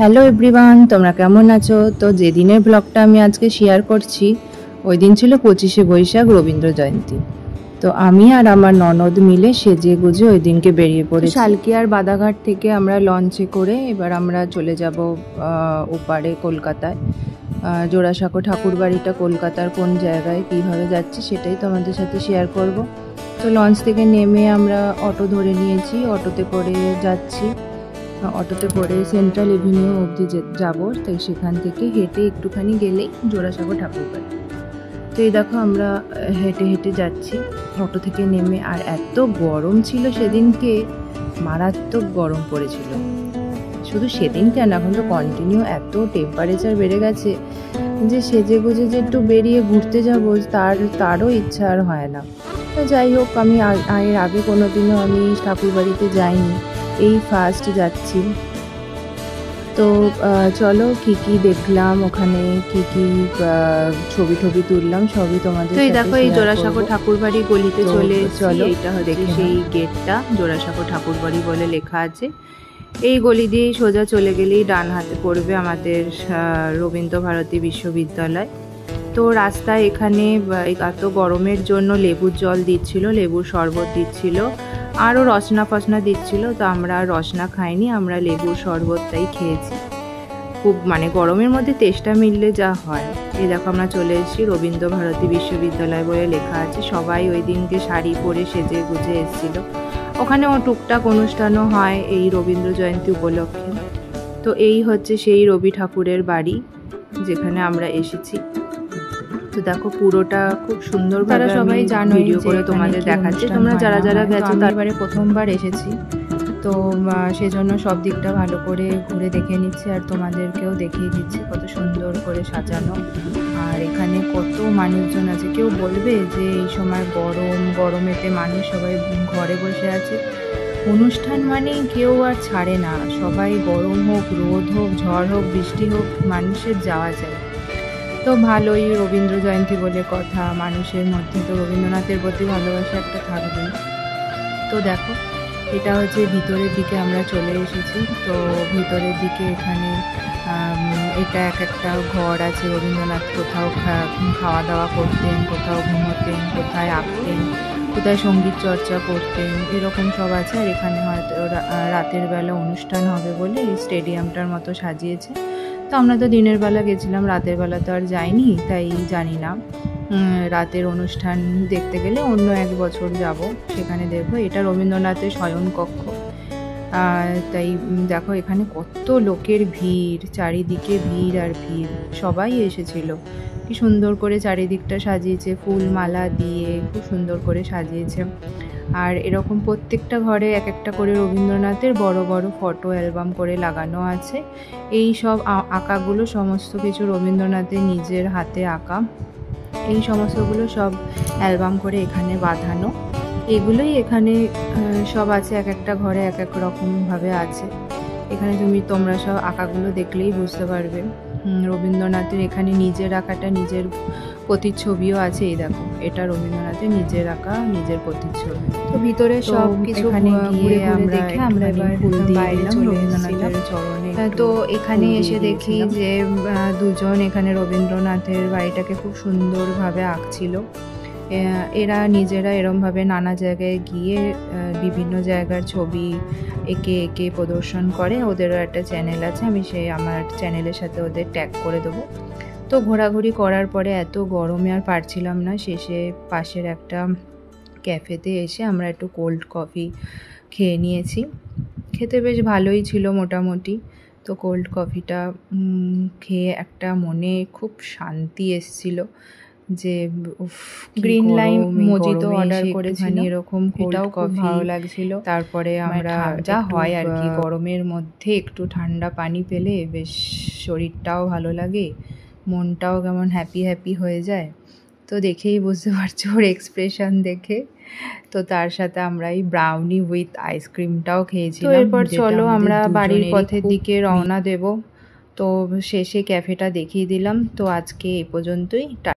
Hello everyone, তোমরা কেমন আছো? তো যেদিনের ব্লগটা আমি আজকে শেয়ার করছি ওই দিন ছিল 25শে বৈশাখ, রবীন্দ্র জয়ন্তী। তো আমি আর আমার ননদ মিলে সেজে গুজে ওই দিনকে বেরিয়ে পড়েছি। শালকিয়ার বাদাঘাট থেকে আমরা লঞ্চে করে এবার আমরা চলে যাব ওপারে কলকাতায়। জোড়াসাঁকো ঠাকুর বাড়িটা কলকাতার কোন জায়গায় কীভাবে যাচ্ছি সেটাই তোমাদের সাথে শেয়ার করব। তো লঞ্চ থেকে নেমে আমরা অটো ধরে নিয়েছি, অটোতে করে যাচ্ছি। অটোতে করে সেন্ট্রাল এভিনিউ অবধি যাবো, তাই সেখান থেকে হেঁটে একটুখানি গেলেই জোড়াসাঁকো ঠাকুর বাড়ি। তো এই দেখো আমরা হেঁটে হেঁটে যাচ্ছি অটো থেকে নেমে। আর এত গরম ছিল সেদিনকে, মারাত্মক গরম পড়েছিল। শুধু সেদিন কেন, এখন তো কন্টিনিউ এত টেম্পারেচার বেড়ে গেছে যে সেজে গুজে যে একটু বেরিয়ে ঘুরতে যাবো তারও ইচ্ছা আর হয় না। তো যাই হোক, আমি এর আগে কোনো দিনও আমি ঠাকুর বাড়িতে যাইনি, এই ফার্স্ট যাচ্ছি। তো চলো কি কি দেখলাম ওখানে, কি কি ছবি টবি তুললাম সবই তোমাদের। তো এই দেখো, এই জোড়াসাঁকো ঠাকুর বাড়ি গলিতে চলে চলো, এইটা হচ্ছে সেই গেটটা, জোড়াসাঁকো ঠাকুর বাড়ি বলে লেখা আছে। এই গলি দিয়েই সোজা চলে গেলেই ডান হাতে পড়বে আমাদের রবীন্দ্র ভারতী বিশ্ববিদ্যালয়। তো রাস্তায় এখানে এত গরমের জন্য লেবুর জল দিচ্ছিল, লেবুর শরবত দিচ্ছিল, আরও রসনা ফসনা দিচ্ছিল। তো আমরা রসনা খাইনি, আমরা লেবুর শরবতটাই খেয়েছি। খুব গরমের মধ্যে তেষ্টা মিললে যা হয়। এই দেখো আমরা চলে এসেছি, রবীন্দ্র ভারতী বিশ্ববিদ্যালয় বলে লেখা আছে। সবাই ওই দিনকে শাড়ি পরে সেজে গুজে এসেছিল। ওখানেও টুকটাক অনুষ্ঠানও হয় এই রবীন্দ্র জয়ন্তী উপলক্ষে। তো এই হচ্ছে সেই রবি ঠাকুরের বাড়ি যেখানে আমরা এসেছি। তো দেখো পুরোটা খুব সুন্দর, তারা সবাই জানো, ভিডিও করে তোমাদের দেখাচ্ছে। তোমরা যারা যারা গেছো, তারপরে প্রথমবার এসেছি, তো সেজন্য সব দিকটা ভালো করে ঘুরে দেখে নিচ্ছি আর তোমাদেরকেও দেখিয়ে দিচ্ছি কত সুন্দর করে সাজানো। আর এখানে কত মানুষজন আছে। কেউ বলবে যে এই সময় গরমেতে মানুষ সবাই ঘরে বসে আছে। অনুষ্ঠান মানেই কেউ আর ছাড়ে না, সবাই গরম হোক, রোদ হোক, ঝড় হোক, বৃষ্টি হোক, মানুষের যাওয়া যায়। তো ভালোই, রবীন্দ্র জয়ন্তী বলে কথা, মানুষের মধ্যে তো রবীন্দ্রনাথের প্রতি ভালোবাসা একটা থাকবে। তো দেখো, এটা হচ্ছে ভিতরের দিকে আমরা চলে এসেছি। তো ভিতরের দিকে এখানে এটা একটা ঘর আছে। রবীন্দ্রনাথ কোথাও খাওয়া দাওয়া করতেন, কোথাও ঘুমোতেন, কোথায় আঁকতেন, কোথায় সঙ্গীত চর্চা করতেন, এরকম সব আছে। আর এখানে হয়তো রাতের বেলা অনুষ্ঠান হবে বলে এই স্টেডিয়ামটার মতো সাজিয়েছে। তো আমরা তো দিনের বেলা গেছিলাম, রাতের বেলা তো আর যাইনি, তাই জানি না। রাতের অনুষ্ঠান দেখতে গেলে অন্য এক বছর যাব, সেখানে দেখবো। এটা রবীন্দ্রনাথের শয়নকক্ষ। তাই দেখো এখানে কত লোকের ভিড়, চারিদিকে ভিড় আর ভিড়, সবাই এসেছিল। কি সুন্দর করে চারিদিকটা সাজিয়েছে, ফুল মালা দিয়ে খুব সুন্দর করে সাজিয়েছে। আর এরকম প্রত্যেকটা ঘরে এক একটা করে রবীন্দ্রনাথের বড় বড় ফটো অ্যালবাম করে লাগানো আছে। এই সব আঁকাগুলো সমস্ত কিছু রবীন্দ্রনাথের নিজের হাতে আঁকা, এই সমস্তগুলো সব অ্যালবাম করে এখানে বাঁধানো। এগুলোই এখানে সব আছে, এক একটা ঘরে এক এক রকমভাবে আছে। এখানে তোমরা সব আঁকাগুলো দেখলেই বুঝতে পারবে। রবীন্দ্রনাথের এখানে নিজের আঁকাটা, নিজের প্রতিচ্ছবিও আছে। এই দেখো, এটা রবীন্দ্রনাথের নিজের আঁকা, নিজের প্রতিচ্ছবি। তো ভিতরে সব কিছু ঘুরে আমরা ফুল দিয়ে দিলাম রবীন্দ্রনাথের চরণে। তো এখানে এসে দেখি যে দুজন এখানে রবীন্দ্রনাথের বাড়িটাকে খুব সুন্দরভাবে আঁকছিল। এরা নিজেরা এরমভাবে নানা জায়গায় গিয়ে বিভিন্ন জায়গার ছবি এঁকে এঁকে প্রদর্শন করে। ওদেরও একটা চ্যানেল আছে, আমি আমার চ্যানেলের সাথে ওদের ট্যাগ করে দেবো। তো ঘোরাঘুরি করার পরে এত গরমে আর পারছিলাম না, শেষে পাশের একটা ক্যাফেতে এসে আমরা একটু কোল্ড কফি খেয়ে নিয়েছি। খেতে বেশ ভালোই ছিল মোটামুটি। তো কোল্ড কফিটা খেয়ে একটা মনে খুব শান্তি এসেছিল যে গ্রিন লাইম মজিতো অর্ডার করেছি, এরকম এটাও খুব ভালো লাগছিল। তারপরে আমরা যা হয় আর কি, গরমের মধ্যে একটু ঠান্ডা পানি পেলে বেশ শরীরটাও ভালো লাগে, মনটাও কেমন হ্যাপি হ্যাপি হয়ে যায়। তো দেখেই বুঝতে পারছো ওর এক্সপ্রেশন দেখে। তো তার সাথে আমরা এই ব্রাউনি উইথ আইসক্রিমটাও খেয়েছিলাম। এরপর চলো আমরা বাড়ির পথের দিকে রওনা দেব। তো শেষে ক্যাফেটা দেখিয়ে দিলাম। তো আজকে এই পর্যন্তই।